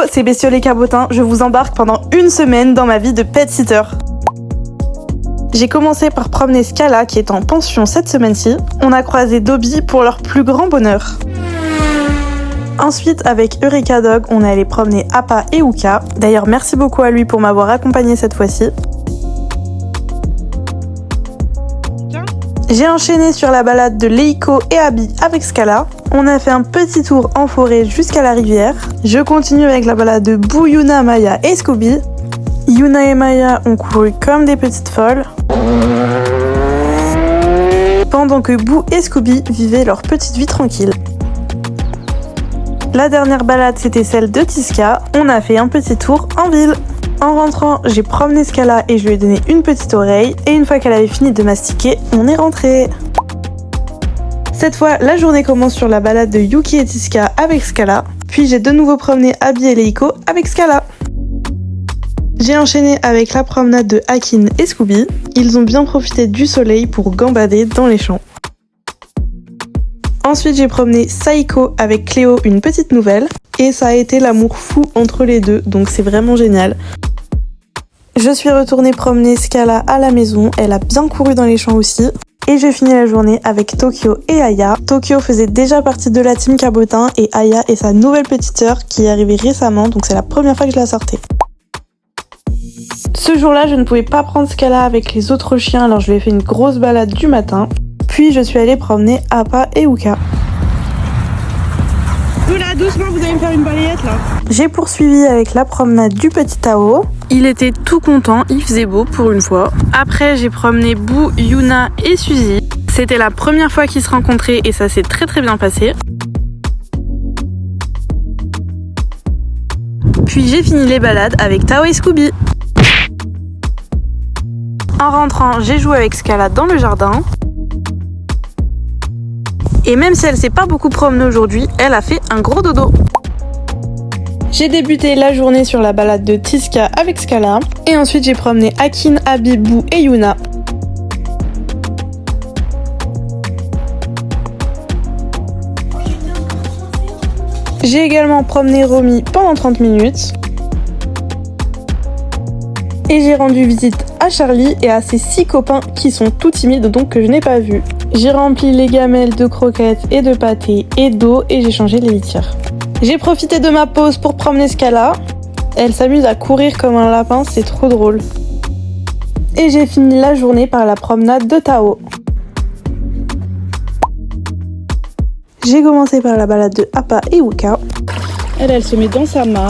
c'est Bestioles et Cabotins, je vous embarque pendant une semaine dans ma vie de pet-sitter. J'ai commencé par promener Scala qui est en pension cette semaine-ci. On a croisé Dobby pour leur plus grand bonheur. Ensuite, avec Eureka Dog, on est allé promener Appa et Uka. D'ailleurs, merci beaucoup à lui pour m'avoir accompagnée cette fois-ci. J'ai enchaîné sur la balade de Leiko et Abby avec Scala. On a fait un petit tour en forêt jusqu'à la rivière. Je continue avec la balade de Boo, Yuna, Maya et Scooby. Yuna et Maya ont couru comme des petites folles, pendant que Boo et Scooby vivaient leur petite vie tranquille. La dernière balade, c'était celle de Tiska. On a fait un petit tour en ville. En rentrant, j'ai promené Scala et je lui ai donné une petite oreille. Et une fois qu'elle avait fini de mastiquer, on est rentré. Cette fois, la journée commence sur la balade de Yuki et Tiska avec Scala. Puis j'ai de nouveau promené Abby et Leiko avec Scala. J'ai enchaîné avec la promenade de Akin et Scooby. Ils ont bien profité du soleil pour gambader dans les champs. Ensuite, j'ai promené Saiko avec Cléo, une petite nouvelle. Et ça a été l'amour fou entre les deux, donc c'est vraiment génial. Je suis retournée promener Scala à la maison. Elle a bien couru dans les champs aussi. Et j'ai fini la journée avec Tokyo et Aya. Tokyo faisait déjà partie de la team Cabotin et Aya est sa nouvelle petite sœur qui est arrivée récemment, donc c'est la première fois que je la sortais. Ce jour-là, je ne pouvais pas prendre Scala avec les autres chiens, alors je lui ai fait une grosse balade du matin. Puis je suis allée promener Appa et Uka. Là, doucement, vous allez me faire une balayette là. J'ai poursuivi avec la promenade du petit Tao. Il était tout content, il faisait beau pour une fois. Après, j'ai promené Boo, Yuna et Suzy. C'était la première fois qu'ils se rencontraient et ça s'est très très bien passé. Puis j'ai fini les balades avec Tao et Scooby. En rentrant, j'ai joué avec Scala dans le jardin. Et même si elle s'est pas beaucoup promenée aujourd'hui, elle a fait un gros dodo. J'ai débuté la journée sur la balade de Tiska avec Scala. Et ensuite j'ai promené Akin, Abby, Boo et Yuna. J'ai également promené Romy pendant 30 minutes. Et j'ai rendu visite à Charlie et à ses 6 copains qui sont tout timides donc que je n'ai pas vus. J'ai rempli les gamelles de croquettes et de pâtés et d'eau et j'ai changé les litières. J'ai profité de ma pause pour promener Scala. Elle s'amuse à courir comme un lapin, c'est trop drôle. Et j'ai fini la journée par la promenade de Tao. J'ai commencé par la balade de Appa et Uka. Elle se met dans sa main.